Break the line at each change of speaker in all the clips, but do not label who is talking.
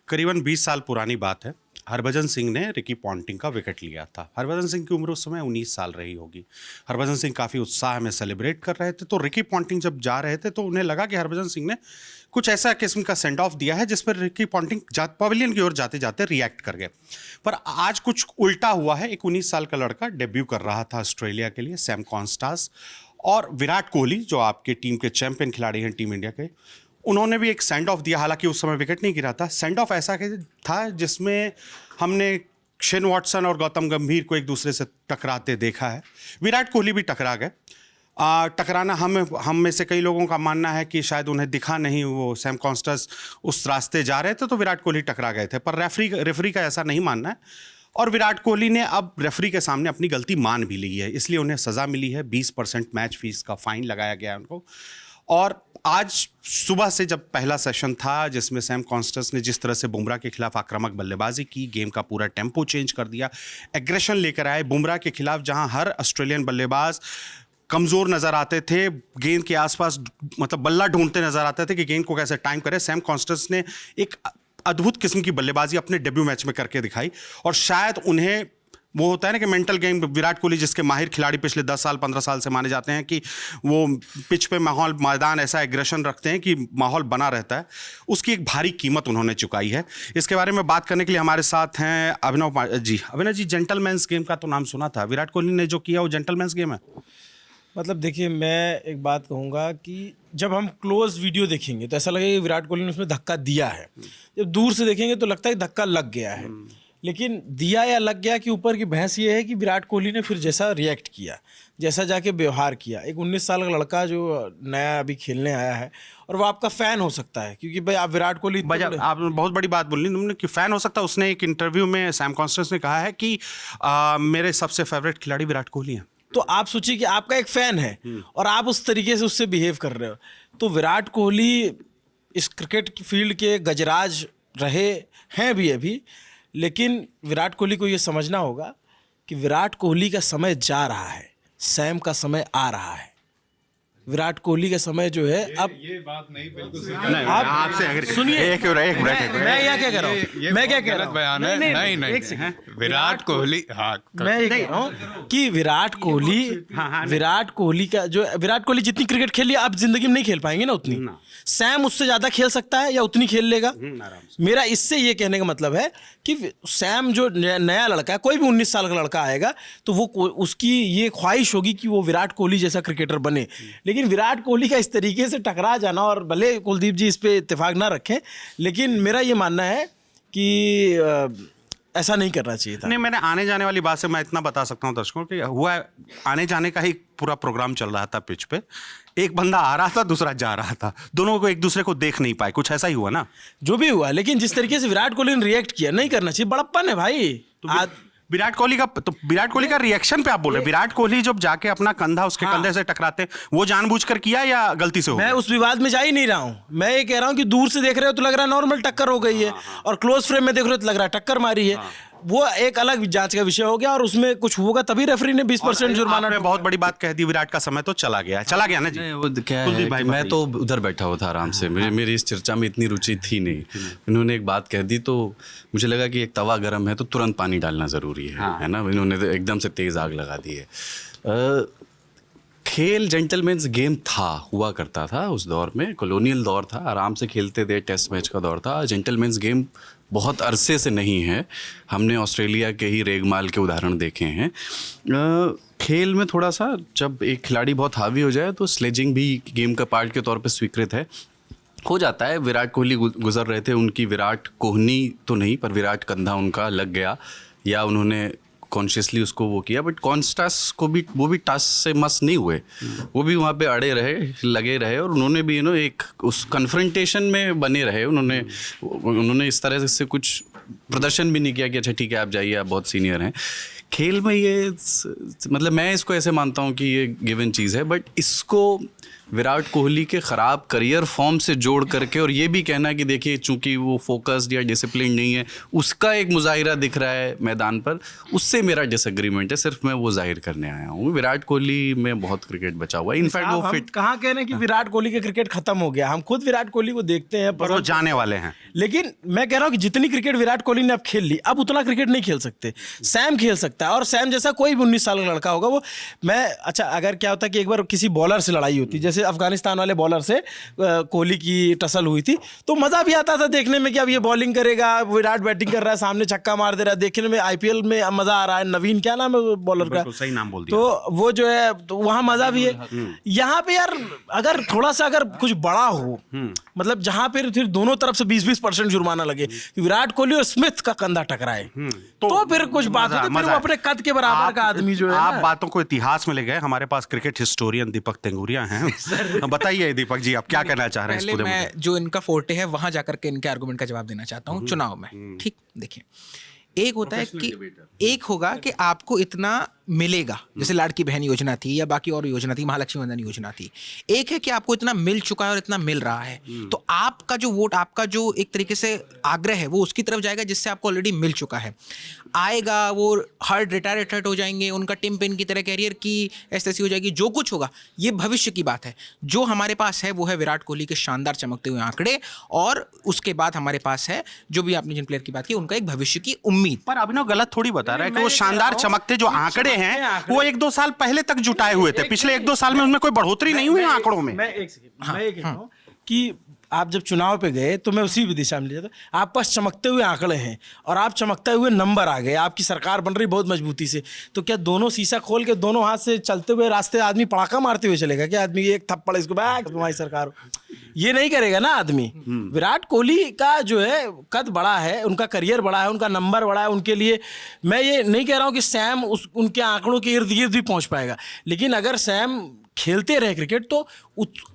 करीबन 20 साल पुरानी बात है। हरभजन सिंह ने रिकी पॉन्टिंग का विकेट लिया था। हरभजन सिंह की उम्र उस समय 19 साल रही होगी। हरभजन सिंह काफ़ी उत्साह में सेलिब्रेट कर रहे थे, तो रिकी पॉन्टिंग जब जा रहे थे तो उन्हें लगा कि हरभजन सिंह ने कुछ ऐसा किस्म का सेंड ऑफ दिया है जिस पर रिकी पॉन्टिंग पवेलियन की ओर जाते जाते रिएक्ट कर गए। पर आज कुछ उल्टा हुआ है। एक 19 साल का लड़का डेब्यू कर रहा था ऑस्ट्रेलिया के लिए, सैम कॉन्स्टास, और विराट कोहली जो आपके टीम के चैंपियन खिलाड़ी हैं टीम इंडिया के, उन्होंने भी एक सेंड ऑफ दिया। हालांकि उस समय विकेट नहीं गिरा था। सेंड ऑफ ऐसा था जिसमें हमने शेन वॉटसन और गौतम गंभीर को एक दूसरे से टकराते देखा है। विराट कोहली भी टकरा गए। टकराना हम में से कई लोगों का मानना है कि शायद उन्हें दिखा नहीं, वो सैम कॉन्स्टास उस रास्ते जा रहे थे तो विराट कोहली टकरा गए थे। पर रेफरी का ऐसा नहीं मानना है, और विराट कोहली ने अब रेफरी के सामने अपनी गलती मान भी ली है, इसलिए उन्हें सज़ा मिली है। 20% मैच फीस का फाइन लगाया गया है उनको। और आज सुबह से जब पहला सेशन था जिसमें सैम कॉन्स्टेंस ने जिस तरह से बुमराह के खिलाफ आक्रामक बल्लेबाजी की, गेम का पूरा टेम्पो चेंज कर दिया, एग्रेशन लेकर आए बुमराह के खिलाफ, जहां हर ऑस्ट्रेलियन बल्लेबाज कमज़ोर नज़र आते थे, गेंद के आसपास मतलब बल्ला ढूंढते नज़र आते थे कि गेंद को कैसे टाइम करे। सैम कॉन्स्टेंस ने एक अद्भुत किस्म की बल्लेबाजी अपने डेब्यू मैच में करके दिखाई, और शायद उन्हें वो होता है ना कि मेंटल गेम, विराट कोहली जिसके माहिर खिलाड़ी पिछले 10 साल 15 साल से माने जाते हैं कि वो पिच पे माहौल, मैदान ऐसा एग्रेशन रखते हैं कि माहौल बना रहता है, उसकी एक भारी कीमत उन्होंने चुकाई है। इसके बारे में बात करने के लिए हमारे साथ हैं अभिनव जी। अभिनव जी, जेंटलमैन्स गेम का तो नाम सुना था, विराट कोहली ने जो किया वो जेंटलमैन्स गेम है?
मतलब देखिए, मैं एक बात कहूँगा कि जब हम क्लोज वीडियो देखेंगे तो ऐसा लगेगा कि विराट कोहली ने उसमें धक्का दिया है। जब दूर से देखेंगे तो लगता है कि धक्का लग गया है। लेकिन दिया या लग गया के ऊपर की बहस ये है कि विराट कोहली ने फिर जैसा रिएक्ट किया, जैसा जाके व्यवहार किया। एक 19 साल का लड़का जो नया अभी खेलने आया है, और वो आपका फ़ैन हो सकता है, क्योंकि भाई आप विराट कोहली,
आपने बहुत बड़ी बात बोली तुमने कि फ़ैन हो सकता है। उसने एक इंटरव्यू में सैम कॉन्स्टेंस ने कहा है कि मेरे सबसे फेवरेट खिलाड़ी विराट कोहली हैं।
तो आप सोचिए कि आपका एक फ़ैन है और आप उस तरीके से उससे बिहेव कर रहे हो। तो विराट कोहली इस क्रिकेट फील्ड के गजराज रहे हैं भी अभी, लेकिन विराट कोहली को ये समझना होगा कि विराट कोहली का समय जा रहा है, सैम का समय आ रहा है। विराट कोहली का समय जो है अब
ये बात नहीं, बिल्कुल
नहीं, आपसे
सुनिए,
एक मिनट
मैं क्या कह रहा हूँ, मैं क्या कह रहा हूँ,
बयान है। नहीं, विराट कोहली, हाँ,
मैं ये कह रहा हूँ कि विराट कोहली का जो, विराट कोहली जितनी क्रिकेट खेली आप जिंदगी में नहीं खेल पाएंगे ना उतनी। सैम उससे ज़्यादा खेल सकता है या उतनी खेल लेगा। मेरा इससे ये कहने का मतलब है कि सैम जो नया लड़का है, कोई भी 19 साल का लड़का आएगा तो वो उसकी ये ख्वाहिश होगी कि वो विराट कोहली जैसा क्रिकेटर बने। लेकिन विराट कोहली का इस तरीके से टकरा जाना, और भले कुलदीप जी इस पे इत्तेफाक ना रखें, लेकिन मेरा ये मानना है कि ऐसा नहीं करना चाहिए था।
नहीं, मैंने आने जाने वाली बात से मैं इतना बता सकता हूँ दर्शकों कि हुआ आने जाने का ही पूरा प्रोग्राम चल रहा था पिच पे। एक बंदा आ रहा था, दूसरा जा रहा था, दोनों को एक दूसरे को देख नहीं पाए, कुछ ऐसा ही हुआ ना।
जो भी हुआ, लेकिन जिस तरीके से विराट कोहली ने रिएक्ट किया, नहीं करना चाहिए, बड़प्पन है भाई।
विराट कोहली का रिएक्शन पे आप बोल रहे हैं? विराट कोहली जब जाके अपना कंधा उसके कंधे से टकराते, वो जानबूझकर किया या गलती से हो गया?
मैं उस विवाद में जा ही नहीं रहा हूं। मैं ये कह रहा हूं कि दूर से देख रहे हो तो लग रहा है नॉर्मल टक्कर हो गई है, और क्लोज फ्रेम में देख रहे हो तो लग रहा है टक्कर मारी है। वो एक अलग जांच का विषय हो गया, और उसमें कुछ होगा तभी रेफरी ने 20% जुर्माना।
आपने बहुत बड़ी बात कह दी, विराट का समय तो चला गया ना जी।
वो क्या है कि मैं तो उधर बैठा हुआ था आराम से, मेरी इस चर्चा में इतनी रुचि थी नहीं। इन्होंने एक बात कह दी तो मुझे लगा कि एक तवा गर्म है तो तुरंत पानी डालना ज़रूरी है ना। इन्होंने तो एकदम से तेज़ आग लगा दी है। खेल जेंटलमैन्स गेम हुआ करता था उस दौर में, कॉलोनियल दौर था, आराम से खेलते थे, टेस्ट मैच का दौर था। जेंटलमैन्स गेम बहुत अरसे से नहीं है, हमने ऑस्ट्रेलिया के ही रेगमाल के उदाहरण देखे हैं। खेल में थोड़ा सा जब एक खिलाड़ी बहुत हावी हो जाए तो स्लेजिंग भी गेम का पार्ट के तौर पे स्वीकृत हो जाता है। विराट कोहली गुजर रहे थे, उनकी विराट कोहनी तो नहीं पर विराट कंधा उनका लग गया, या उन्होंने कॉन्शियसली उसको वो किया, बट कॉन्स्टास को भी, वो भी टस से मस नहीं हुए, वो भी वहाँ पे अड़े रहे, लगे रहे, और उन्होंने भी एक उस कन्फ्रंटेशन में बने रहे। उन्होंने इस तरह से कुछ प्रदर्शन भी नहीं किया कि अच्छा ठीक है आप जाइए, आप बहुत सीनियर हैं। खेल में ये मतलब मैं इसको ऐसे मानता हूँ कि ये गिवन चीज़ है, बट इसको विराट कोहली के खराब करियर फॉर्म से जोड़ करके और ये भी कहना कि देखिए चूंकि वो फोकस्ड या डिसिप्लिन नहीं है, उसका एक मुजाहिरा दिख रहा है मैदान पर, उससे मेरा डिसएग्रीमेंट है। सिर्फ मैं वो जाहिर करने आया हूँ। विराट कोहली में बहुत क्रिकेट बचा हुआ है। इनफैक्ट वो फिट
कहाँ कह रहे हैं कि विराट कोहली का क्रिकेट खत्म हो गया। हम खुद विराट कोहली को देखते हैं,
पर वो जाने वाले हैं।
लेकिन मैं कह रहा हूँ कि जितनी क्रिकेट विराट कोहली ने अब खेल ली, अब उतना क्रिकेट नहीं खेल सकते। सैम खेल सकता है, और सैम जैसा कोई भी 19 साल का लड़का होगा वो। मैं अच्छा, अगर क्या होता कि एक बार किसी बॉलर से लड़ाई होती, जैसे अफगानिस्तान वाले बॉलर से कोहली की टसल हुई थी, तो मजा भी आता था देखने में कि अब ये बॉलिंग करेगा, विराट बैटिंग कर रहा है, सामने छक्का मार दे रहा है, देखने में आईपीएल में मजा आ रहा है। नवीन क्या नाम है बॉलर का,
सही नाम बोल दिया।
तो वो जो है तो वहाँ मजा भी है। यहाँ पे यार अगर थोड़ा सा अगर कुछ बड़ा हो, मतलब जहाँ पे फिर दोनों तरफ से 20-20% जुर्माना लगे कि विराट कोहली और स्मिथ का कंधा टकराए, तो फिर कुछ बात होती है। फिर वो अपने कद के बराबर का आदमी जो है
आप
ना।
बातों को इतिहास में ले गए। हमारे पास क्रिकेट हिस्टोरियन दीपक तेंगुरिया हैं। बताइए दीपक जी, आप क्या कहना चाह रहे हैं इस
पहले
पूरे
मैं
मुद्दे?
जो इनका फोर्टे है वहां जाकर के इनके आर्गुमेंट का जवाब देना चाहता हूँ चुनाव में। ठीक, देखिए, एक होता है कि एक होगा कि आपको इतना मिलेगा, जैसे लाड़की बहन योजना थी या बाकी और योजना थी, महालक्ष्मी वंदन योजना थी। एक है कि आपको इतना मिल चुका है और इतना मिल रहा है, तो आपका जो वोट, आपका जो एक तरीके से आग्रह है वो उसकी तरफ जाएगा जिससे आपको ऑलरेडी मिल चुका है। आएगा वो हर्ड रिटायर्ड हो जाएंगे, उनका टिम पेन की तरह कैरियर की ऐसी हो जाएगी, जो कुछ होगा ये भविष्य की बात है। जो हमारे पास है वो है विराट कोहली के शानदार चमकते हुए आंकड़े, और उसके बाद हमारे पास है जो भी आपने जिन प्लेयर की बात की उनका एक भविष्य की उम्मीद।
पर अभिनव गलत थोड़ी बता रहा है कि वो शानदार चमकते जो आंकड़े हैं वो 1-2 साल पहले तक जुटाए हुए थे। पिछले 1-2 साल में उनमें कोई बढ़ोतरी नहीं हुई आंकड़ों में।
मैं एक सेकंड, मैं ये कहता हूँ कि आप जब चुनाव पे गए तो मैं उसी दिशा में ले जाता। आपके पास चमकते हुए आंकड़े हैं और आप चमकते हुए नंबर आ गए, आपकी सरकार बन रही बहुत मजबूती से, तो क्या दोनों शीशा खोल के दोनों हाथ से चलते हुए रास्ते आदमी पड़ाका मारते हुए चलेगा? क्या आदमी एक थप्पड़ इसको बैक तुम्हारी सरकार, ये नहीं करेगा ना आदमी। विराट कोहली का जो है कद बड़ा है, उनका करियर बड़ा है, उनका नंबर बड़ा है, उनके लिए मैं ये नहीं कह रहा हूँ कि सैम उनके आंकड़ों के इर्द गिर्द भी पहुंच पाएगा, लेकिन अगर सैम खेलते रहे क्रिकेट तो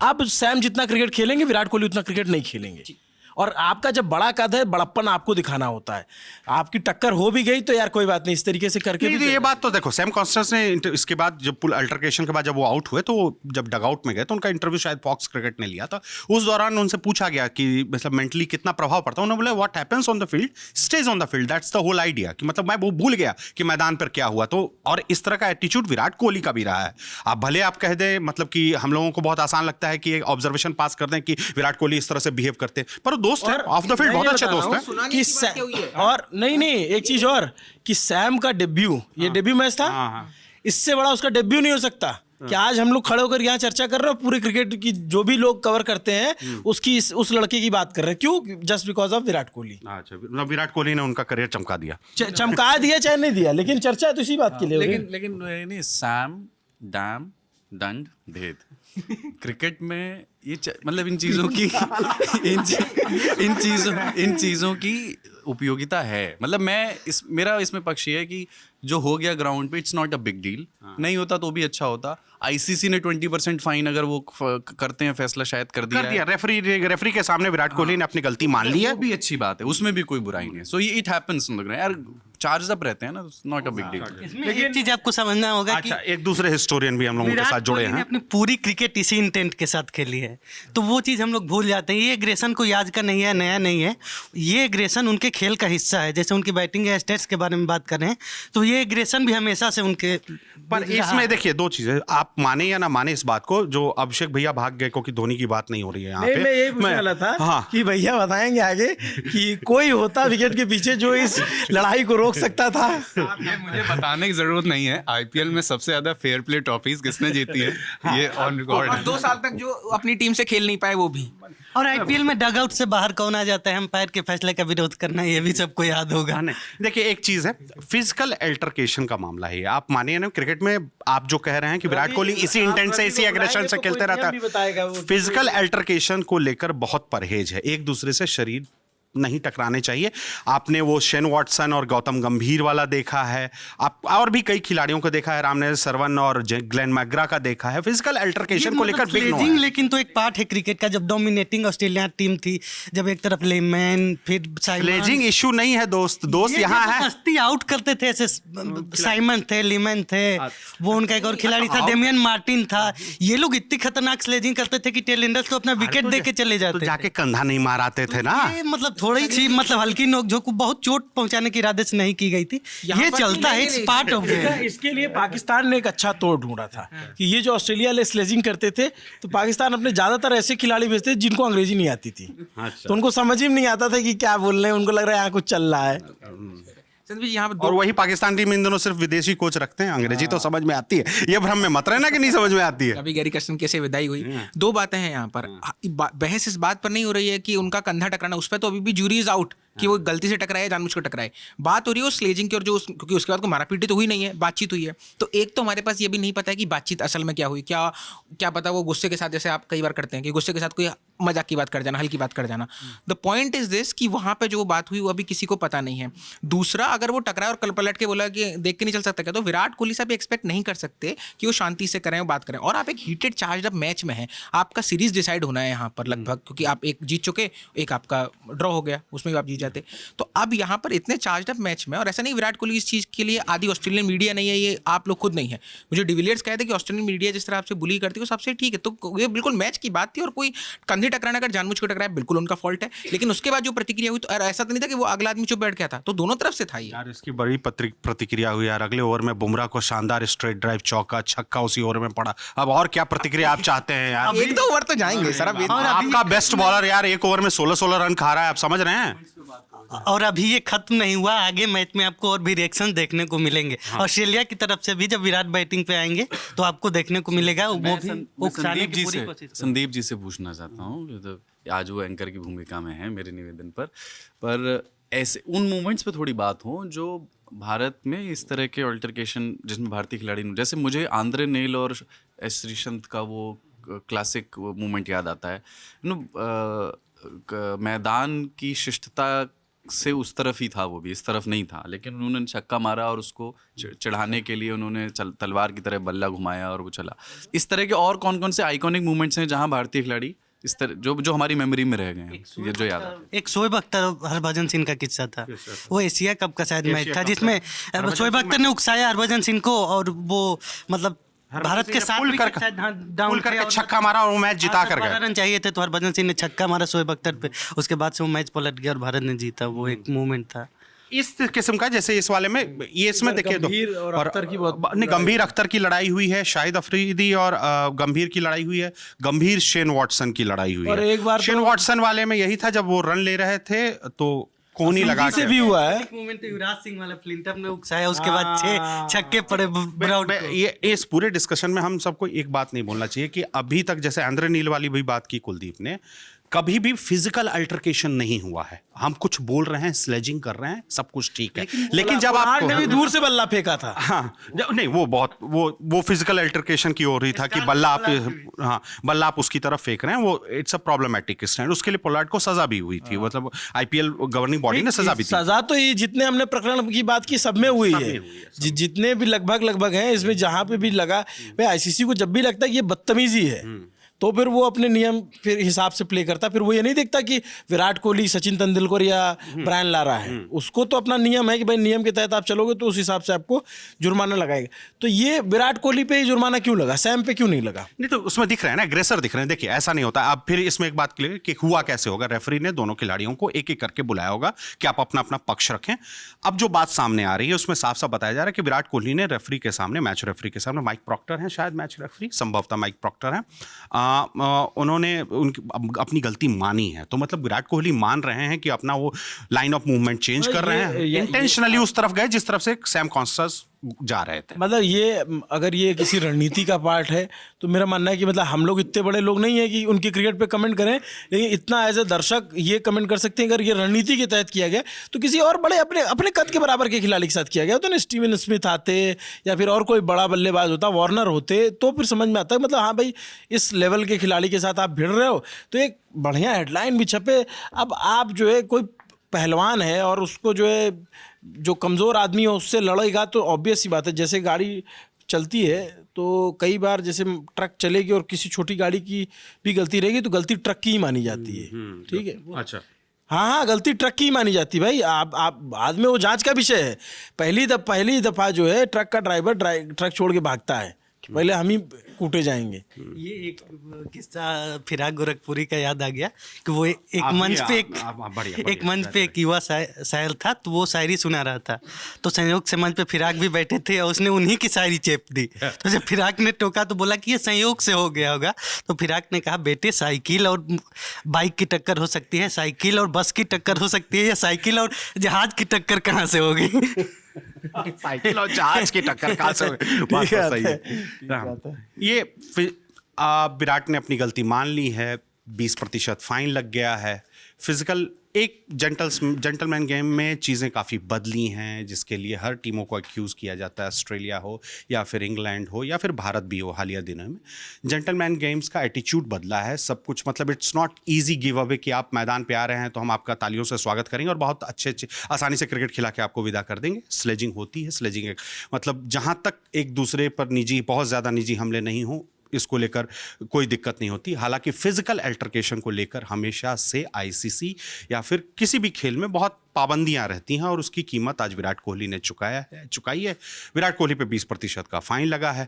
अब सैम जितना क्रिकेट खेलेंगे विराट कोहली उतना क्रिकेट नहीं खेलेंगे। और आपका जब बड़ा कद है, बड़प्पन आपको दिखाना होता है। आपकी टक्कर हो भी गई तो यार कोई बात नहीं, इस तरीके से करके
नहीं, ये बात तो देखो, सैम कॉन्स्टेंस ने इसके बाद जब पुल अल्टरकेशन के बाद जब वो आउट हुए तो जब डगआउट में गए तो उनका इंटरव्यू शायद फॉक्स क्रिकेट ने लिया था। उस दौरान उनसे पूछा गया कि मतलब मेंटली कितना प्रभाव पड़ता है। उन्होंने बोला what happens on the field stage on the field, that's the whole idea. कि मतलब मैं वो भूल गया कि मैदान पर क्या हुआ। तो और इस तरह का एटीट्यूड विराट कोहली का भी रहा है। आप भले आप कह दें मतलब कि हम लोगों को बहुत आसान लगता है कि एक ऑब्जर्वेशन पास कर दें कि विराट कोहली इस तरह से बिहेव करते हैं, पर वो दोस्त है, ऑफ द फील्ड बहुत अच्छे दोस्त हैं।
कि और नहीं एक चीज और कि सैम का डेब्यू, ये डेब्यू मैच था, इससे बड़ा उसका डेब्यू नहीं हो सकता। कि आज हम लोग खड़े होकर यहाँ चर्चा कर रहे हो, पूरे क्रिकेट की जो भी लोग कवर करते हैं उसकी उस लड़के की बात कर रहे हैं। क्यों? Just because of Virat Kohli.
अच्छा, विराट कोहली ने उनका करियर चमका दिया।
चमका दिया चाहे नहीं दिया, लेकिन चर्चा तो इसी बात के लिए।
लेकिन नहीं, सैम डैम दंड भेद क्रिकेट में ये मतलब इन चीज़ों की इन चीज़ों की उपयोगिता है। मतलब मेरा इसमें पक्ष ये है कि जो हो गया ग्राउंड पे it's not a big deal. नहीं होता तो भी अच्छा होता। आईसीसी ने 20% फाइन अगर वो करते हैं फैसला शायद कर दिया।
रेफरी के सामने विराट कोहली ने अपनी गलती मान ली है,
वो भी अच्छी बात है, उसमें भी कोई बुराई नहीं है। सो इट हैपेंस यार, चार्ज अप रहते हैं ना, नॉट अ बिग डील।
लेकिन एक चीज आपको समझना होगा
अच्छा, एक दूसरे हिस्टोरियन भी हम लोगों के साथ जुड़े हैं।
अपनी पूरी क्रिकेट इसी इंटेंट के साथ खेली है, तो वो चीज़ हम लोग भूल जाते हैं। ये एग्रेशन कोई आज का नहीं है, नया नहीं है। ये एग्रेशन उनके खेल का हिस्सा है। जैसे उनकी बैटिंग या स्टेट्स के बारे में बात कर रहे हैं, तो ये एग्रेशन भी हमेशा से उनके।
पर इसमें देखिए दो चीजें, आप माने या ना माने इस बात को, जो अभिषेक भैया भाग गए क्योंकि धोनी की बात नहीं हो रही है यहाँ पे।
मैं यही पूछने वाला था कि भैया बताएंगे आगे कि कोई होता विकेट के पीछे जो इस लड़ाई को रोक सकता था।
ये मुझे बताने की जरूरत नहीं है। आईपीएल में सबसे ज्यादा फेयर प्ले ट्रॉफीज किसने जीती है, ये ऑन रिकॉर्ड है।
2 साल तक जो अपनी टीम से खेल नहीं पाए वो भी।
और आईपीएल में डगआउट से बाहर कौन आ जाता है अंपायर के फैसले का विरोध करना, ये भी सबको याद होगा।
देखिए एक चीज है, फिजिकल अल्टरकेशन का मामला है। आप मानिए ना, क्रिकेट में आप जो कह रहे हैं कि विराट कोहली इसी इंटेंट से, इसी एग्रेशन से खेलते रहता है। फिजिकल अल्टरकेशन को लेकर बहुत परहेज है। एक दूसरे से शरीर नहीं टकराने चाहिए। आपने वो शेन वॉटसन और गौतम गंभीर वाला देखा है, आप और भी कई खिलाड़ियों को देखा है, रामनेल सरवन और ग्लेन मैग्रा का देखा है, फिजिकल अल्टरकेशन को लेकर बिग नो है।
लेकिन तो एक पार्ट है क्रिकेट का, जब डोमिनेटिंग ऑस्ट्रेलिया टीम थी, जब एक तरफ लेमैन फिर
स्लेजिंग इशू नहीं है दोस्त यहाँ है।
मस्ती आउट करते थे ऐसे, साइमन थे, लेमैन थे, वो उनका एक और खिलाड़ी था डेमियन मार्टिन था, ये लोग इतनी खतरनाक स्लेजिंग करते थे कि टेल एंडर्स तो अपना विकेट दे के चले जाते
तो जाके कंधा नहीं माराते थे ना,
मतलब थोड़ी सी मतलब हल्की नोक-झोंक, बहुत चोट पहुंचाने के इरादे से नहीं की गई थी, ये चलता है, इट्स पार्ट ऑफ गेम।
इसके लिए पाकिस्तान ने एक अच्छा तोड़ ढूंढा था कि ये जो ऑस्ट्रेलिया वाले स्लेजिंग करते थे, तो पाकिस्तान अपने ज्यादातर ऐसे खिलाड़ी भेजते जिनको अंग्रेजी नहीं आती थी, तो उनको समझ ही नहीं आता था कि क्या बोल रहे हैं, उनको लग रहा है यहाँ कुछ चल रहा है।
यहाँ पे
और वही पाकिस्तान टीम इन दोनों सिर्फ विदेशी कोच रखते हैं, अंग्रेजी तो समझ में आती है, ये भ्रम में मत रहना कि नहीं समझ में आती है।
अभी गैरी कर्स्टन कैसे विदाई हुई, दो बातें हैं यहाँ पर। बहस इस बात पर नहीं हो रही है कि उनका कंधा टकराना, उस पर तो अभी भी जूरी इज आउट कि वो गलती से टकराए, जानबूझकर टकराए। बात हो रही है उस स्लेजिंग की, और जो क्योंकि उसके बाद को मारापीटी तो हुई नहीं है, बातचीत हुई है। तो एक तो हमारे पास ये भी नहीं पता है कि बातचीत असल में क्या हुई, क्या पता वो गुस्से के साथ, जैसे आप कई बार करते हैं कि गुस्से के साथ कोई मजाक की बात कर जाना, हल्की बात कर जाना। द पॉइंट इज दिस कि वहाँ पे जो बात हुई वो अभी किसी को पता नहीं है। दूसरा, अगर वो टकराए और कल पलट के बोला कि देख के नहीं चल सकता क्या, तो विराट कोहली साहब एक्सपेक्ट नहीं कर सकते कि वो शांति से करें, बात करें। और आप एक हीटेड चार्ज अप मैच में हैं, आपका सीरीज डिसाइड होना है यहाँ पर लगभग, क्योंकि आप एक जीत चुके, एक आपका ड्रॉ हो गया, उसमें भी आप जीत जाते। तो अब यहाँ पर इतने चार्ज अप मैच में, और ऐसा नहीं विराट कोहली इस चीज़ के लिए आदि ऑस्ट्रेलियन मीडिया नहीं है, ये आप लोग खुद नहीं है। मुझे डिविलियर्स कहते कि ऑस्ट्रेलियन मीडिया जिस तरह आपसे बुली करती है वो सबसे ठीक है, तो ये बिल्कुल मैच की बात थी, और कोई कंधे टकराना अगर जानबूझकर टकराया बिल्कुल उनका फॉल्ट है। लेकिन उसके बाद जो प्रतिक्रिया हुई, तो ऐसा तो नहीं था कि वो अगला आदमी चुप बैठ गया था, तो दोनों तरफ से था
यार। इसकी बड़ी प्रतिक्रिया हुई यार, अगले ओवर में बुमराह को शानदार स्ट्रेट ड्राइव, चौका छक्का उसी ओवर में पड़ा। अब और क्या प्रतिक्रिया आप चाहते हैं यार?
एक दो ओवर तो जाएंगे सर। अब
आपका बेस्ट बॉलर यार एक ओवर में 16 रन खा रहा है, आप समझ रहे हैं?
और अभी ये खत्म नहीं हुआ, आगे मैच में आपको और भी रिएक्शन देखने को मिलेंगे। ऑस्ट्रेलिया की तरफ से भी जब विराट बैटिंग पे आएंगे तो आपको देखने को मिलेगा। वो भी
संदीप जी से पूछना चाहता हूँ, आज वो एंकर की भूमिका में है मेरे निवेदन पर ऐसे उन मोमेंट्स पे थोड़ी बात हो जो भारत में इस तरह के अल्टरकेशन जिसमें भारतीय खिलाड़ी, जैसे मुझे आंद्रे नेल और एस श्रीसंत का वो क्लासिक मोमेंट याद आता है। मैदान की शिष्टता से उस तरफ ही था, वो भी इस तरफ नहीं था, लेकिन उन्होंने छक्का मारा और उसको चढ़ाने के लिए उन्होंने तलवार की तरह बल्ला घुमाया और वो चला। इस तरह के और कौन कौन से आइकॉनिक मोमेंट्स हैं जहां भारतीय खिलाड़ी इस तरह जो हमारी मेमोरी में रह गए हैं, ये जो याद आता है?
एक शोएब अख्तर हरभजन सिंह का किस्सा था, वो एशिया कप का शायद मैच था जिसमें शोएब अख्तर ने उकसाया हरभजन सिंह को, और वो मतलब भारत के साथ
पुल करके छक्का मारा और वो मैच जिता कर गया।
रन चाहिए थे तो हरभजन सिंह ने छक्का मारा शोएब अख्तर पे, उसके बाद से वो मैच पलट गया और भारत ने जीता। वो एक मूवमेंट था
इस किस्म का, जैसे इस वाले में ये इसमें देखिए
गंभीर और अख्तर की बहुत
नहीं, गंभीर अख्तर की लड़ाई हुई है, शाहिद अफरीदी और गंभीर की लड़ाई हुई है, गंभीर शेन वॉटसन की लड़ाई हुई
और
है।
एक बार
शेन वॉटसन वाले में यही था, जब वो रन ले रहे थे तो कोनी लगा
से भी हुआ है।
मूवमेंट युवराज सिंह वाला फ्लिंटअप ने उकसाया, उसके बाद 6 छक्के पड़े ब्राउट को।
ये इस पूरे डिस्कशन में हम सबको एक बात नहीं बोलना चाहिए कि अभी तक जैसे आंद्रे नील वाली भी बात की कुलदीप ने, कभी भी फिजिकल अल्टरकेशन नहीं हुआ है। हम कुछ बोल रहे हैं, स्लेजिंग कर रहे हैं, सब कुछ ठीक है, लेकिन जब आप
ने भी दूर से बल्ला फेंका था,
हाँ नहीं, वो बहुत वो फिजिकल अल्टरकेशन की ओर ही था कि बल्ला आप उसकी तरफ फेंक रहे हैं, वो इट्स अ प्रॉब्लमैटिक स्टैंड। उसके लिए पोलार्ड को सजा भी हुई थी, मतलब आईपीएल गवर्निंग बॉडी ने सजा भी दी।
सजा तो ये जितने हमने प्रकरण की बात की सब में हुई है, जितने भी लगभग हैं, इसमें जहां पे भी लगा, भाई आईसीसी को जब भी लगता है ये बदतमीजी है तो फिर वो अपने नियम फिर हिसाब से प्ले करता। फिर वो ये नहीं देखता कि विराट कोहली, सचिन तेंदुलकर या ब्रायन लारा है, उसको तो अपना नियम है कि भाई नियम के तहत आप चलोगे तो उस हिसाब से आपको जुर्माना लगाएगा। तो ये विराट कोहली पे ही जुर्माना क्यों लगा, सैम पे क्यों नहीं लगा?
नहीं तो उसमें दिख रहा है ना, एग्रेसर दिख रहे हैं। देखिए ऐसा नहीं होता। अब फिर इसमें एक बात क्लियर कि हुआ कैसे होगा, रेफरी ने दोनों खिलाड़ियों को एक एक करके बुलाया होगा कि आप अपना अपना पक्ष रखें। अब जो बात सामने आ रही है उसमें साफ साफ बताया जा रहा है कि विराट कोहली ने रेफरी के सामने, मैच रेफरी के सामने, माइक प्रॉक्टर हैं शायद मैच रेफरी, संभवतः माइक प्रॉक्टर हैं, उन्होंने उनकी अपनी गलती मानी है। तो मतलब विराट कोहली मान रहे हैं कि अपना वो लाइन ऑफ मूवमेंट चेंज कर रहे हैं, इंटेंशनली उस तरफ गए जिस तरफ से सैम कॉन्सस जा रहे थे।
मतलब ये अगर ये किसी रणनीति का पार्ट है तो मेरा मानना है कि मतलब हम लोग इतने बड़े लोग नहीं है कि उनकी क्रिकेट पे कमेंट करें, लेकिन इतना एज ए दर्शक ये कमेंट कर सकते हैं अगर ये रणनीति के तहत किया गया तो किसी और बड़े अपने कद के बराबर के खिलाड़ी के साथ किया गया तो ना, स्टीवन स्मिथ आते या फिर और कोई बड़ा बल्लेबाज होता, वार्नर होते, तो फिर समझ में आता है। मतलब हाँ भाई, इस लेवल के खिलाड़ी के साथ आप भिड़ रहे हो तो एक बढ़िया हेडलाइन भी छपे। अब आप जो है कोई पहलवान है और उसको जो है जो कमज़ोर आदमी है उससे लड़ेगा तो ऑब्वियस सी बात है, जैसे गाड़ी चलती है तो कई बार जैसे ट्रक चलेगी और किसी छोटी गाड़ी की भी गलती रहेगी तो गलती ट्रक की ही मानी जाती है, ठीक है।
अच्छा,
हाँ, गलती ट्रक की ही मानी जाती है भाई। आप बाद में वो जांच का विषय है। पहली दफ़ा जो है ट्रक का ड्राइवर ट्रक छोड़ के भागता है कि पहले हम ही कूटे जाएंगे।
ये एक किस्सा फिराक गोरखपुरी का याद आ गया कि वो एक मंच पे एक मंच पे एक युवा शायर था, तो वो शायरी सुना रहा था, तो संयोग से मंच पे फिराक भी बैठे थे और उसने उन्हीं की शायरी चेप दी। तो जब फिराक ने टोका तो बोला कि ये संयोग से हो गया होगा। तो फिराक ने कहा, बेटे साइकिल और बाइक की टक्कर हो सकती है, साइकिल और बस की टक्कर हो सकती है, या साइकिल और जहाज की टक्कर कहाँ से होगी?
साइकिल और जहाज की टक्कर कहाँ से होगी? बात तो सही है। ये विराट ने अपनी गलती मान ली है, 20% फाइन लग गया है। फिजिकल एक जेंटलमैन गेम में चीज़ें काफ़ी बदली हैं, जिसके लिए हर टीमों को एक्यूज़ किया जाता है, ऑस्ट्रेलिया हो या फिर इंग्लैंड हो या फिर भारत भी हो। हालिया दिनों में जेंटलमैन गेम्स का एटीट्यूड बदला है, सब कुछ। मतलब it's not easy give away कि आप मैदान पे आ रहे हैं तो हम आपका तालियों से स्वागत करेंगे और बहुत अच्छे आसानी से क्रिकेट खिला के आपको विदा कर देंगे। स्लेजिंग होती है। स्लेजिंग मतलब जहाँ तक एक दूसरे पर बहुत ज़्यादा निजी हमले नहीं हों, इसको लेकर कोई दिक्कत नहीं होती। हालांकि फिजिकल अल्टरकेशन को लेकर हमेशा से आईसीसी या फिर किसी भी खेल में बहुत पाबंदियां रहती हैं और उसकी कीमत आज विराट कोहली ने चुकाई है। विराट कोहली पे 20% का फाइन लगा है।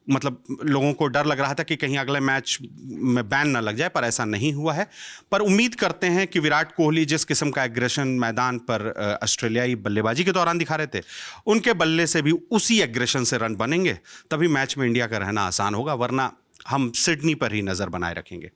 मतलब लोगों को डर लग रहा था कि कहीं अगले मैच में बैन ना लग जाए, पर ऐसा नहीं हुआ है। पर उम्मीद करते हैं कि विराट कोहली जिस किस्म का एग्रेशन मैदान पर ऑस्ट्रेलियाई बल्लेबाजी के दौरान दिखा रहे थे, उनके बल्ले से भी उसी एग्रेशन से रन बनेंगे, तभी मैच में इंडिया का रहना आसान होगा, वरना हम सिडनी पर ही नज़र बनाए रखेंगे।